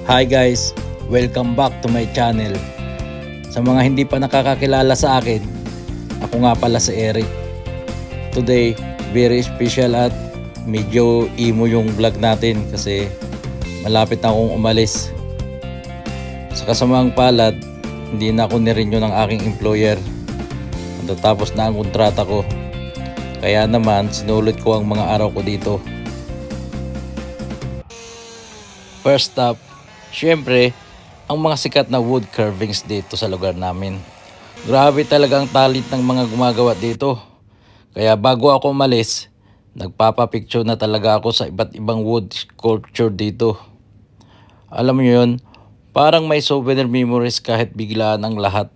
Hi guys, welcome back to my channel. Sa mga hindi pa nakakakilala sa akin, ako nga pala si Eric. Today, very special at medyo emo yung vlog natin kasi malapit na akong umalis. Sa kasamang palad, hindi na ako nirenew ng aking employer. Natatapos na ang kontrata ko. Kaya naman, sinulit ko ang mga araw ko dito. First up, syempre, ang mga sikat na wood carvings dito sa lugar namin. Grabe talaga ang talent ng mga gumagawa dito. Kaya bago ako umalis, nagpapapicture na talaga ako sa iba't ibang wood sculpture dito. Alam mo yun, parang may souvenir memories kahit biglaan ang lahat.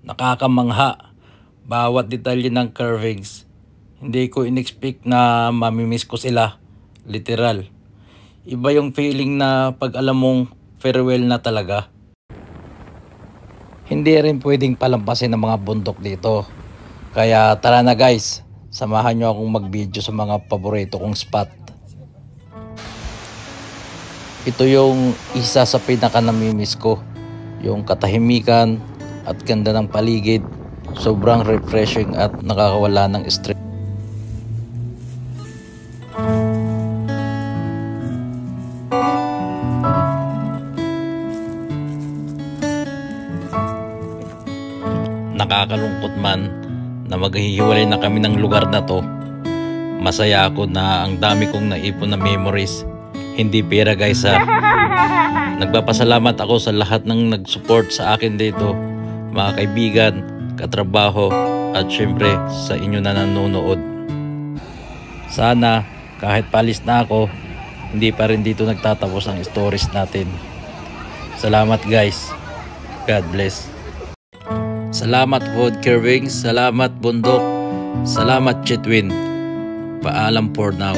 Nakakamangha, bawat detalye ng carvings. Hindi ko in-expect na mamimiss ko sila, literal. Iba yung feeling na pag alam mong farewell na talaga. Hindi rin pwedeng palampasin ng mga bundok dito. Kaya tara na guys, samahan nyo akong mag-video sa mga paborito kong spot. Ito yung isa sa pinaka namimiss ko. Yung katahimikan at ganda ng paligid. Sobrang refreshing at nakakawala ng stress. Nakakalungkot man na maghihiwalay na kami ng lugar na to. Masaya ako na ang dami kong naipon na memories. Hindi pera guys ha. Nagpapasalamat ako sa lahat ng nag-support sa akin dito. Mga kaibigan, katrabaho at syempre sa inyo na nanonood. Sana kahit palis na ako, hindi pa rin dito nagtatapos ang stories natin. Salamat guys. God bless. Salamat wood carvings, salamat bundok, salamat Chitwin. Paalam for now.